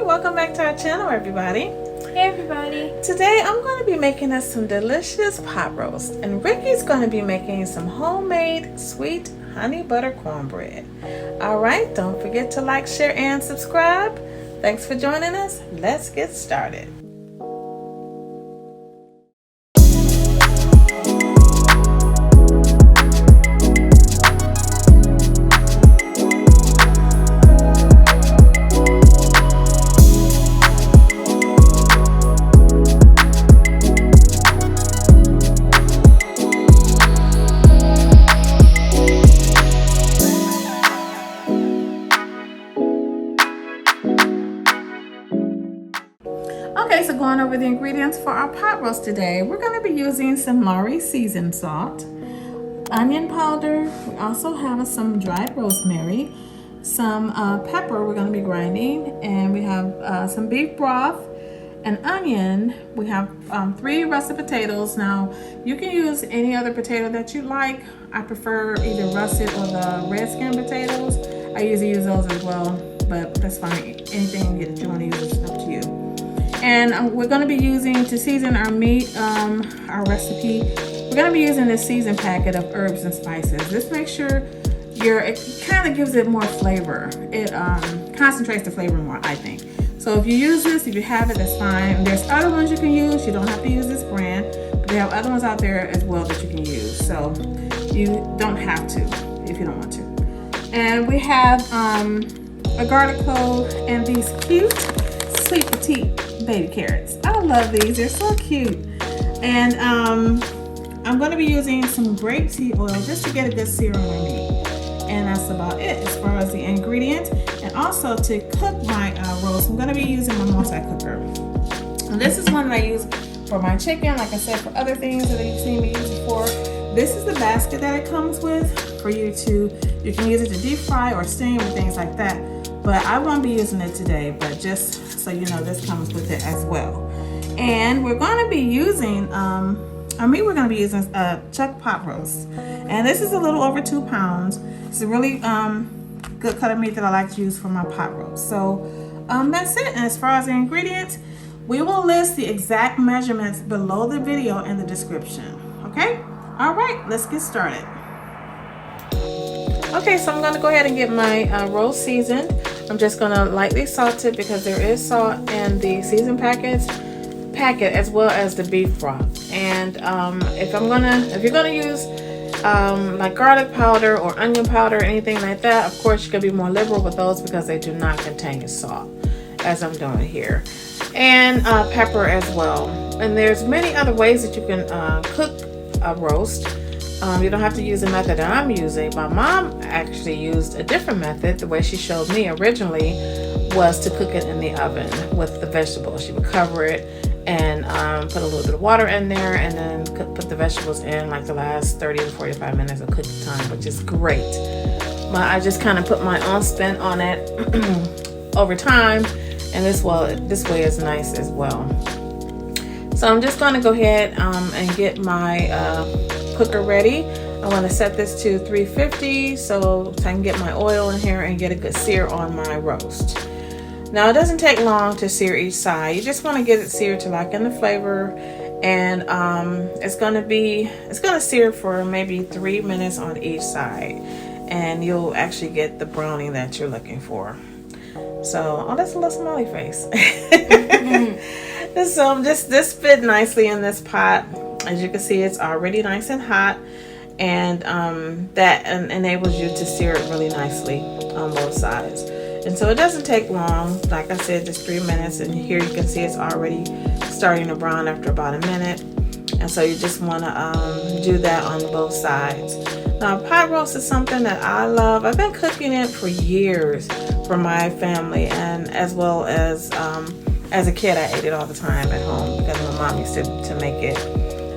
welcome back to our channel, everybody. Hey everybody. Today I'm going to be making us some delicious pot roast, and Ricki's going to be making some homemade sweet honey butter cornbread. Alright, don't forget to like, share, and subscribe. Thanks for joining us. Let's get started. Okay, so going over the ingredients for our pot roast today, we're going to be using some Lawry seasoned salt, onion powder. We also have some dried rosemary, some pepper we're going to be grinding, and we have some beef broth, an onion. We have 3 russet potatoes. Now, you can use any other potato that you like. I prefer either russet or the red skin potatoes. I usually use those as well, but that's fine. Anything that you want to use is up to you. And we're going to be using, to season our meat, our recipe, we're going to be using this seasoned packet of herbs and spices. This makes sure it kind of gives it more flavor. It concentrates the flavor more, I think. So if you use this, if you have it, that's fine. There's other ones you can use. You don't have to use this brand, but they have other ones out there as well that you can use. So you don't have to if you don't want to. And we have a garlic clove and these cute, sweet, petite baby carrots. I love these. They're so cute. And I'm going to be using some grapeseed oil just to get a good sear on my meat. And that's about it as far as the ingredients. And also to cook my roast, I'm going to be using my multi-cooker. And this is one that I use for my chicken. Like I said, for other things that you've seen me use it for. This is the basket that it comes with for you can use it to deep fry or steam or things like that. But I won't be using it today, but just so you know, this comes with it as well. And we're going to be using, we're going to be using chuck pot roast. And this is a little over 2 pounds. It's a really good cut of meat that I like to use for my pot roast. So that's it. And as far as the ingredients, we will list the exact measurements below the video in the description. Okay? All right, let's get started. Okay, so I'm going to go ahead and get my roast seasoned. I'm just going to lightly salt it because there is salt in the seasoned packet as well as the beef broth. And if you're going to use like garlic powder or onion powder or anything like that, of course you can be more liberal with those because they do not contain salt, as I'm doing here. And pepper as well. And there's many other ways that you can cook a roast. You don't have to use the method that I'm using. My mom actually used a different method. The way she showed me originally was to cook it in the oven with the vegetables. She would cover it and put a little bit of water in there and then put the vegetables in like the last 30 to 45 minutes of cooking time, which is great. I just kind of put my own spin on it over time, and this way is nice as well. So I'm just going to go ahead and get my cooker ready. I want to set this to 350 so I can get my oil in here and get a good sear on my roast. Now it doesn't take long to sear each side. You just want to get it seared to lock in the flavor, and it's going to sear for maybe 3 minutes on each side, and you'll actually get the browning that you're looking for. So, oh, that's a little smiley face. So this fit nicely in this pot. As you can see, it's already nice and hot, and that enables you to sear it really nicely on both sides. And so it doesn't take long. Like I said, just 3 minutes, and here you can see it's already starting to brown after about a minute. And so you just want to do that on both sides. Now, pot roast is something that I love. I've been cooking it for years for my family, and as well as a kid, I ate it all the time at home because my mom used to make it.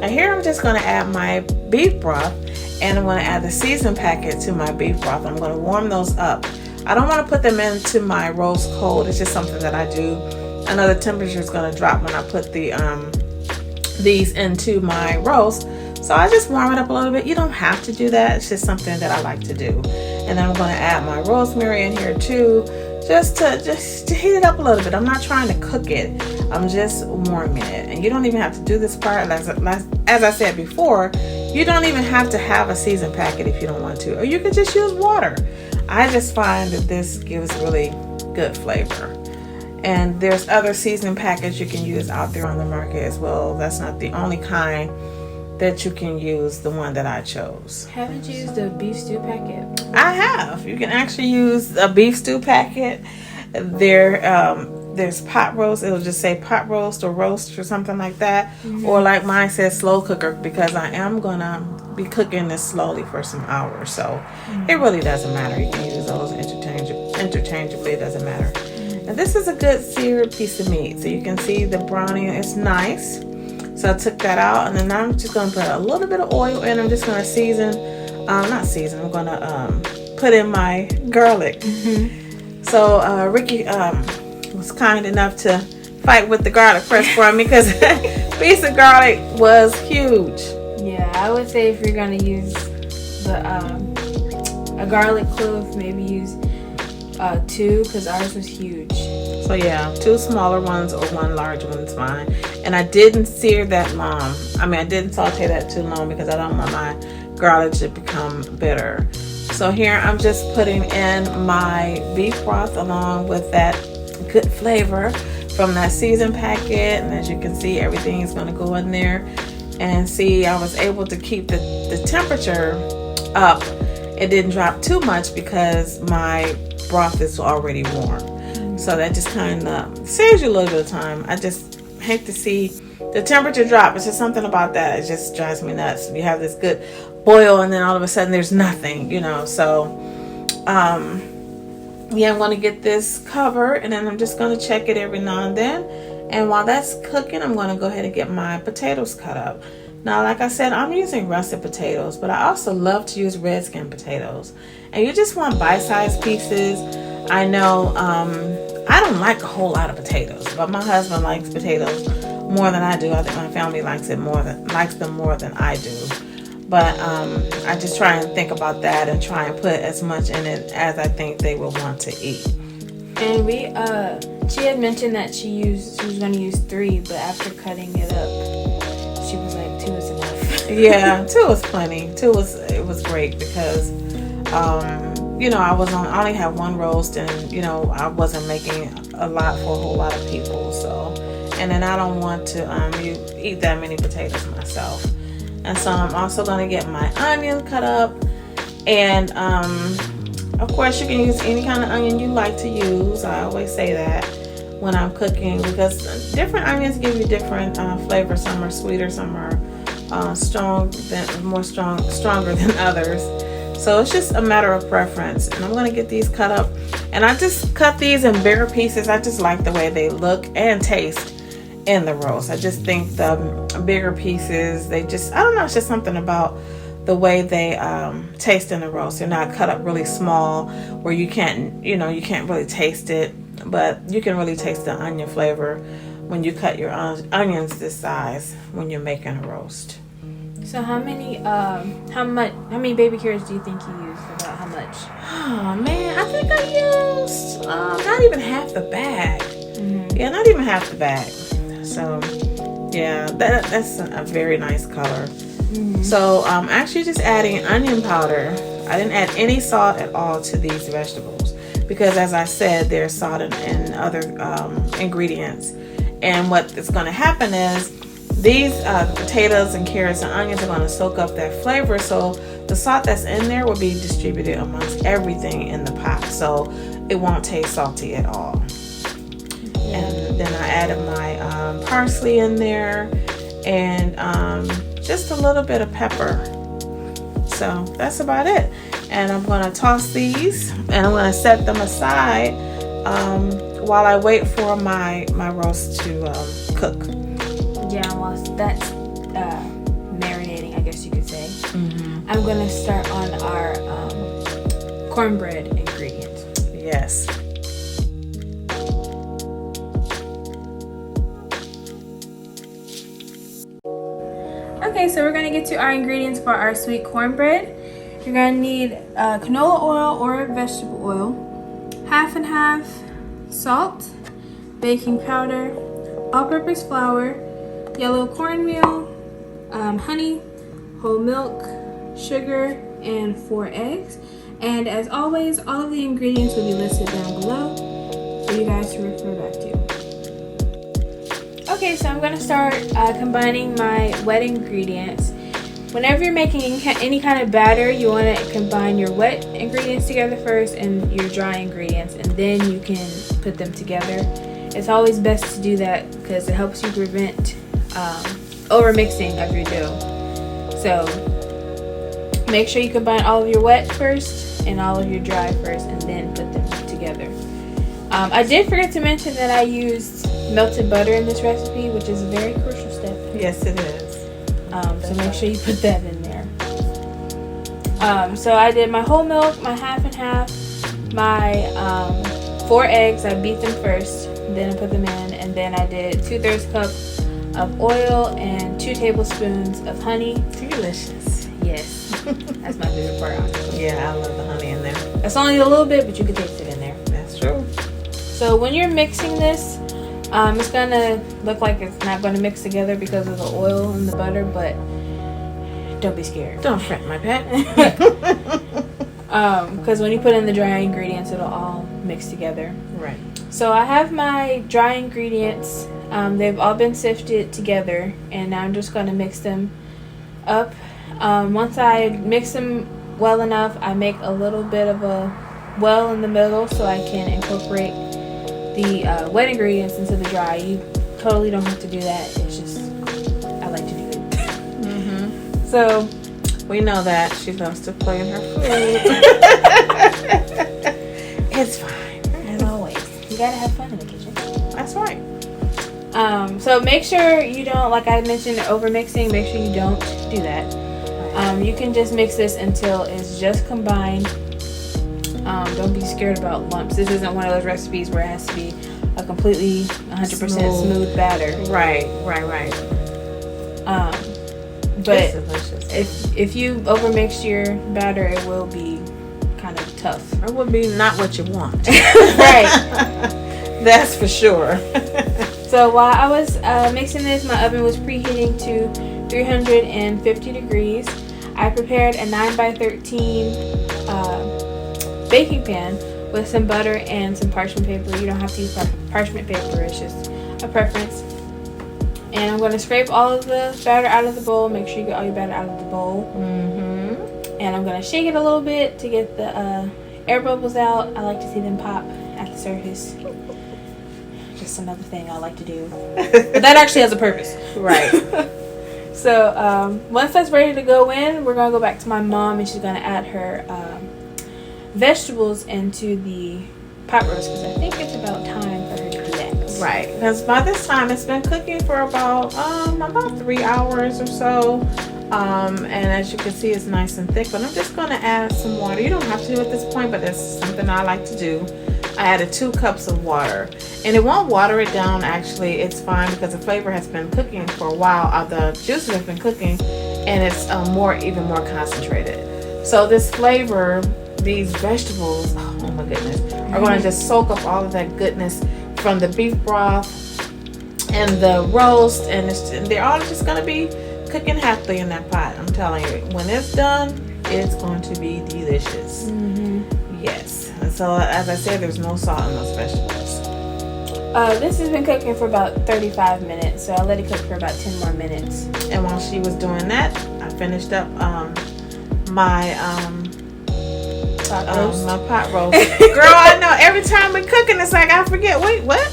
And here I'm just going to add my beef broth, and I'm going to add the seasoned packet to my beef broth. I'm going to warm those up. I don't want to put them into my roast cold. It's just something that I do. I know the temperature is going to drop when I put these into my roast. So I just warm it up a little bit. You don't have to do that. It's just something that I like to do. And then I'm going to add my rosemary in here too, just to heat it up a little bit. I'm not trying to cook it. I'm just warming it. And you don't even have to do this part. As I said before, you don't even have to have a seasoned packet if you don't want to. Or you could just use water. I just find that this gives really good flavor. And there's other seasoning packets you can use out there on the market as well. That's not the only kind that you can use, the one that I chose. Haven't you used a beef stew packet? I have. You can actually use a beef stew packet. There's pot roast. It'll just say pot roast or something like that. Mm-hmm. Or like mine says slow cooker, because I am gonna be cooking this slowly for some hours. So it really doesn't matter. You can use those interchangeably. It doesn't matter. And this is a good seared piece of meat. So you can see the browning. It's nice. So I took that out, and then I'm just going to put a little bit of oil in. I'm just going to season. I'm going to put in my garlic. Mm-hmm. So Ricki was kind enough to fight with the garlic press for me, because a piece of garlic was huge. Yeah, I would say if you're going to use a garlic clove, maybe use 2, because ours was huge. So yeah, 2 smaller ones or 1 large one's fine. And I didn't sear that long. I didn't saute that too long, because I don't want my garlic to become bitter. So here I'm just putting in my beef broth along with that good flavor from that seasoned packet. And as you can see, everything is going to go in there. And see, I was able to keep the temperature up. It didn't drop too much because my broth is already warm. So that just kind of saves you a little bit of time. I just hate to see the temperature drop. It's just something about that. It just drives me nuts. You have this good boil, and then all of a sudden there's nothing, So, yeah, I'm going to get this covered, and then I'm just going to check it every now and then. And while that's cooking, I'm going to go ahead and get my potatoes cut up. Now, like I said, I'm using russet potatoes, but I also love to use red skin potatoes. And you just want bite-sized pieces. I know I don't like a whole lot of potatoes, but my husband likes potatoes more than I do. I think my family likes them more than I do. But I just try and think about that and try and put as much in it as I think they will want to eat. And she had mentioned that she was going to use 3, but after cutting it up, she was like 2 is enough. Yeah, 2 was plenty. It was great, because I only had 1 roast, and I wasn't making a lot for a whole lot of people. So, and then I don't want to eat that many potatoes myself. And so I'm also going to get my onion cut up, and of course you can use any kind of onion you like to use. I always say that when I'm cooking, because different onions give you different flavors. Some are sweeter, some are stronger than others. So it's just a matter of preference. And I'm going to get these cut up. And I just cut these in bigger pieces. I just like the way they look and taste in the roast. I just think the bigger pieces, I don't know, it's just something about the way they taste in the roast. They're not cut up really small where you can't really taste it. But you can really taste the onion flavor when you cut your onions this size when you're making a roast. So how many baby carrots do you think you used? About how much? Oh man, I think I used not even half the bag. Mm-hmm. Yeah, not even half the bag. So yeah, that's a very nice color. Mm-hmm. So actually just adding onion powder. I didn't add any salt at all to these vegetables, because as I said, there's salt in other ingredients. And what is going to happen is these potatoes and carrots and onions are going to soak up that flavor. So the salt that's in there will be distributed amongst everything in the pot. So it won't taste salty at all. Yeah. And then I added my parsley in there, and just a little bit of pepper. So that's about it. And I'm going to toss these, and I'm going to set them aside while I wait for my roast to cook. Yeah, while that's marinating, I guess you could say. Mm-hmm. I'm going to start on our cornbread ingredients. Yes. Okay, so we're going to get to our ingredients for our sweet cornbread. You're going to need canola oil or vegetable oil, half and half salt, baking powder, all-purpose flour, yellow cornmeal, honey, whole milk, sugar, and 4 eggs. And as always, all of the ingredients will be listed down below for you guys to refer back to. Okay, so I'm going to start combining my wet ingredients. Whenever you're making any kind of batter, you want to combine your wet ingredients together first and your dry ingredients, and then you can put them together. It's always best to do that because it helps you prevent over-mixing of your dough. So make sure you combine all of your wet first and all of your dry first, and then put them together. I did forget to mention that I used melted butter in this recipe, which is a very crucial step. Yes, it is. So make sure you put that in there. So I did my whole milk, my half and half, my 4 eggs. I beat them first, then I put them in, and then I did 2/3 cup of oil and 2 tablespoons of honey. Delicious. Yes, that's my favorite part, honestly. Yeah, I love the honey in there. It's only a little bit, but you can taste it in there. That's true. So when you're mixing this, it's gonna look like it's not gonna mix together because of the oil and the butter, but don't be scared. Don't fret, my pet. Because when you put in the dry ingredients, it'll all mix together. Right. So I have my dry ingredients. They've all been sifted together, and now I'm just gonna mix them up. Once I mix them well enough, I make a little bit of a well in the middle so I can incorporate the wet ingredients into the dry. You totally don't have to do that. It's just, I like to do it. So we know that she loves to play in her food. It's fine. As always, you gotta have fun in the kitchen. That's right. So make sure you don't, like I mentioned, over mixing. Make sure you don't do that. You can just mix this until it's just combined. Don't be scared about lumps. This isn't one of those recipes where it has to be a completely 100% smooth batter. Right. But if you overmix your batter, it will be kind of tough. It would be not what you want. Right. That's for sure. So while I was mixing this, my oven was preheating to 350 degrees. I prepared a 9x13 baking pan with some butter and some parchment paper. You don't have to use parchment paper, it's just a preference. And I'm going to scrape all of the batter out of the bowl. Make sure you get all your batter out of the bowl. And I'm going to shake it a little bit to get the air bubbles out. I like to see them pop at the surface. Just another thing I like to do. But that actually has a purpose. Right. So once that's ready to go in, we're going to go back to my mom, and she's going to add her vegetables into the pot roast, because I think it's about time for her to do that. Right, because by this time it's been cooking for about 3 hours or so, and as you can see, it's nice and thick. But I'm just going to add some water. You don't have to do it at this point, but that's something I like to do. I added 2 cups of water, and it won't water it down. Actually, it's fine because the flavor has been cooking for a while. The juices have been cooking, and it's even more concentrated. So this flavor, these vegetables, oh my goodness, are going to just soak up all of that goodness from the beef broth and the roast, and they're all just going to be cooking happily in that pot. I'm telling you, when it's done, it's going to be delicious. Yes. So as I said, there's no salt in those vegetables. This has been cooking for about 35 minutes, so I let it cook for about 10 more minutes. And while she was doing that, I finished up my pot roast. My pot roast. Girl, I know every time we're cooking, it's like I forget. Wait, what?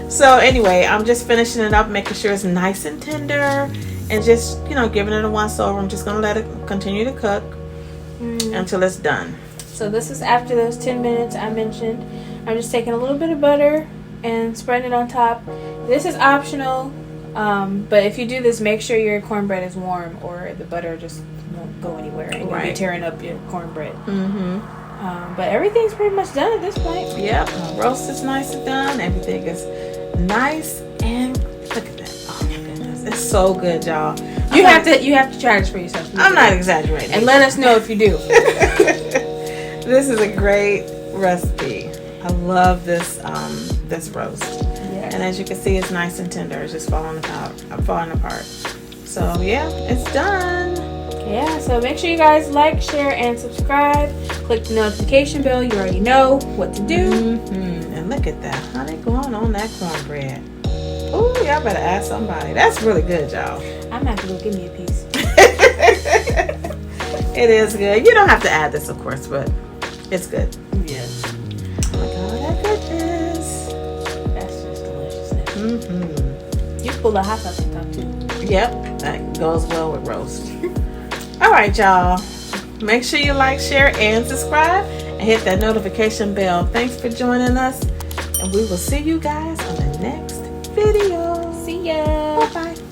So anyway, I'm just finishing it up, making sure it's nice and tender, and just giving it a once over. I'm just gonna let it continue to cook until it's done. So this is after those 10 minutes I mentioned. I'm just taking a little bit of butter and spreading it on top. This is optional, but if you do this, make sure your cornbread is warm, or the butter just won't go anywhere and you'll be tearing up your cornbread. But everything's pretty much done at this point. Yep, roast is nice and done. Everything is nice, and look at that. Oh my goodness, it's so good, y'all. You have to try this for yourself. I'm not exaggerating. And let us know if you do. This is a great recipe. I love this this roast. Yes. And as you can see, it's nice and tender. It's just falling apart. So yeah, it's done. Yeah, so make sure you guys like, share, and subscribe. Click the notification bell. You already know what to do. And look at that honey going on that cornbread. Ooh, y'all better ask somebody. That's really good, y'all. I'm not gonna go give me a piece. It is good. You don't have to add this, of course, but it's good. Yeah. Look at all that goodness. That's just deliciousness. You pull a hot sauce on top too. Yep, that goes well with roast. All right, y'all. Make sure you like, share, and subscribe, and hit that notification bell. Thanks for joining us, and we will see you guys on the next video. See ya. Bye-bye.